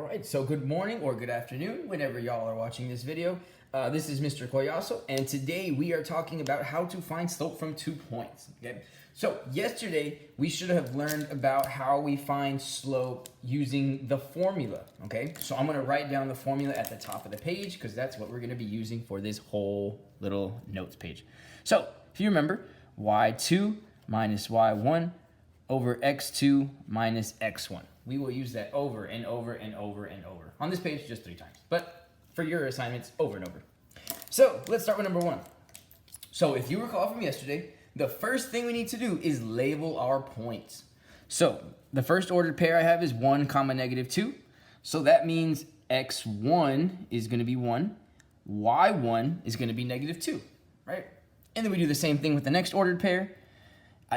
right, so good morning or good afternoon, whenever y'all are watching this video. This is Mr. Collazo, and today we are talking about how to find slope from 2 points, okay? So yesterday, we should have learned about how we find slope using the formula, okay? So I'm gonna write down the formula at the top of the page because that's what we're gonna be using for this whole little notes page. So if you remember, y2 minus y1 over x2 minus x1. We will use that over and over and over and over. On this page, just 3 times. But for your assignments, over and over. So let's start with number 1. So if you recall from yesterday, the first thing we need to do is label our points. So the first ordered pair I have is 1 comma negative 2. So that means x1 is going to be 1. y1 is going to be negative 2, right? And then we do the same thing with the next ordered pair.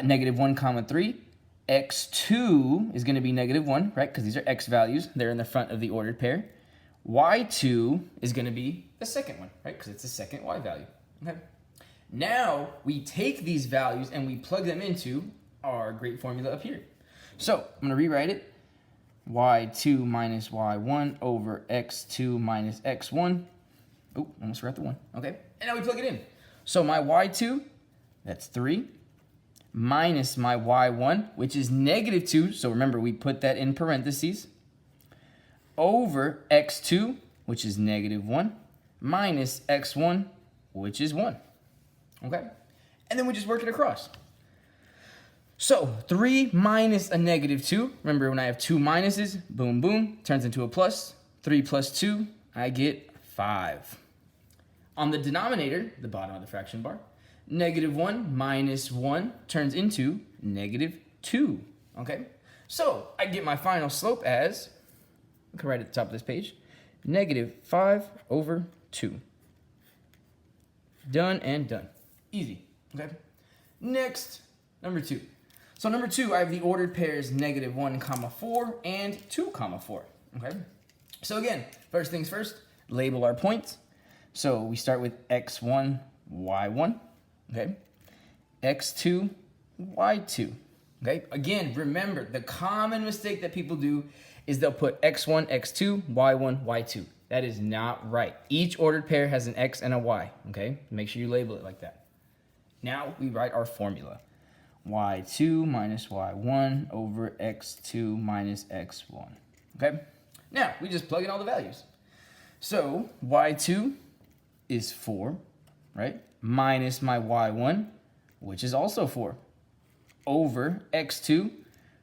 Negative 1 comma 3. x2 is going to be negative 1, right? Because these are x values. They're in the front of the ordered pair. y2 is going to be the second one, right? Because it's the second y value. Okay. Now we take these values and we plug them into our great formula up here. So I'm going to rewrite it. y2 minus y1 over x2 minus x1. Oh, almost forgot the 1. Okay. And now we plug it in. So my y2, that's 3. Minus my y1, which is negative 2. So remember, we put that in parentheses. Over x2, which is negative 1. Minus x1, which is 1. Okay? And then we just work it across. So 3 minus a negative 2. Remember, when I have 2 minuses, boom, boom, turns into a plus. 3 plus 2, I get 5. On the denominator, the bottom of the fraction bar, negative 1 minus 1 turns into negative 2, okay? So I get my final slope as, right at the top of this page, negative 5 over 2. Done and done. Easy, okay? Next, number 2. So number 2, I have the ordered pairs negative 1 comma 4 and 2 comma 4, okay? So again, first things first, label our points. So we start with x1, y1. Okay, x2, y2. Okay, again, remember, the common mistake that people do is they'll put x1, x2, y1, y2. That is not right. Each ordered pair has an x and a y, okay? Make sure you label it like that. Now we write our formula. y2 minus y1 over x2 minus x1, okay? Now, we just plug in all the values. So, y2 is 4, right? Minus my y1, which is also 4, over x2,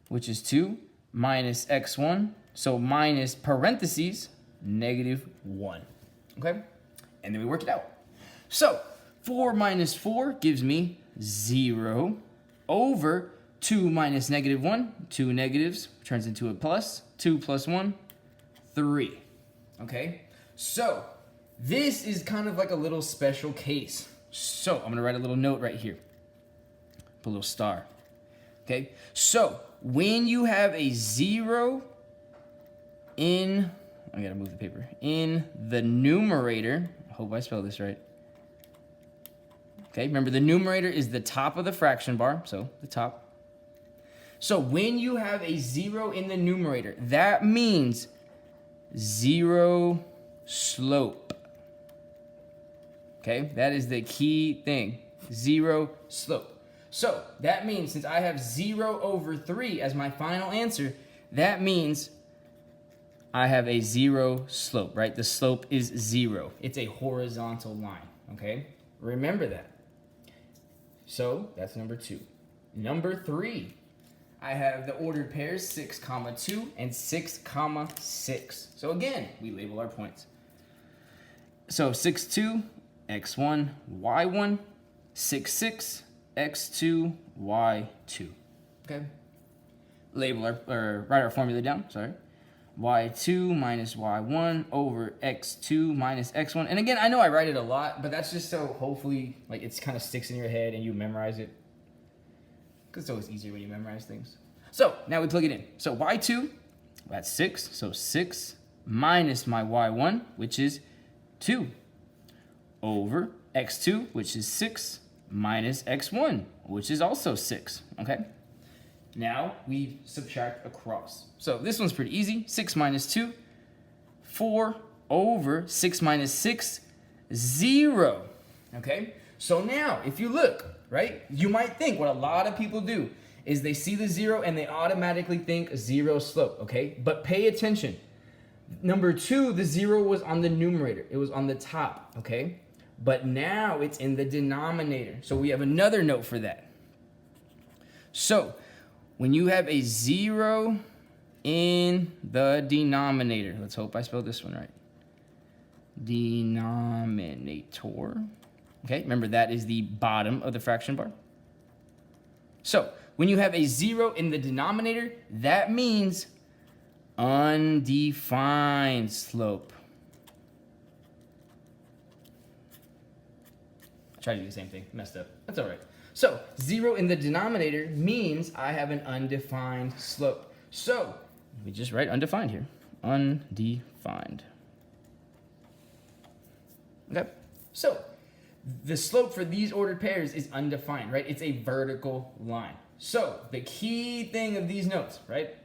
which is 2, minus x1, so minus parentheses, negative 1, okay? And then we work it out. So 4 minus 4 gives me 0, over 2 minus negative 1, 2 negatives, turns into a plus, 2 plus 1, 3, okay? So this is kind of like a little special case. So I'm going to write a little note right here. Put a little star. Okay? So when you have a 0 in, I got to move the paper, in the numerator, I hope I spelled this right. Okay, remember the numerator is the top of the fraction bar, so the top. So when you have a 0 in the numerator, that means 0 slope. Okay, that is the key thing, 0 slope. So that means since I have 0 over 3 as my final answer, that means I have a 0 slope, right? The slope is 0. It's a horizontal line, okay? Remember that. So that's number 2. Number 3, I have the ordered pairs 6 comma 2 and 6 comma 6. So again, we label our points. So 6, 2, x1, y1, 6, 6, x2, y2. Okay? Label or write our formula down, sorry. y2 minus y1 over x2 minus x1. And again, I know I write it a lot, but that's just so hopefully like it's kind of sticks in your head and you memorize it. Because it's always easier when you memorize things. So now we plug it in. So y2, that's 6. So 6 minus my y1, which is 2. Over x2, which is 6, minus x1, which is also 6, okay? Now we subtract across. So this one's pretty easy. 6 minus 2, 4 over 6 minus 6, 0. Okay? So now, if you look, right, you might think what a lot of people do is they see the 0 and they automatically think 0 slope, okay? But pay attention. Number 2, the 0 was on the numerator. It was on the top, okay? But now it's in the denominator. So we have another note for that. So when you have a 0 in the denominator, let's hope I spelled this one right. Denominator. Okay, remember that is the bottom of the fraction bar. So when you have a 0 in the denominator, that means undefined slope. I tried to do the same thing, messed up. That's all right. So 0 in the denominator means I have an undefined slope. So we just write undefined here. Undefined. Okay, so the slope for these ordered pairs is undefined, right? It's a vertical line. So the key thing of these notes, right?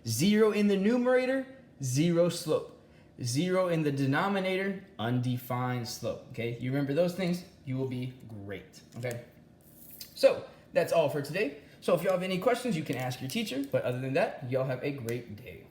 0 in the numerator, 0 slope. 0 in the denominator, undefined slope. Okay, you remember those things, you will be great. Okay, so that's all for today. So if y'all have any questions, you can ask your teacher. But other than that, y'all have a great day.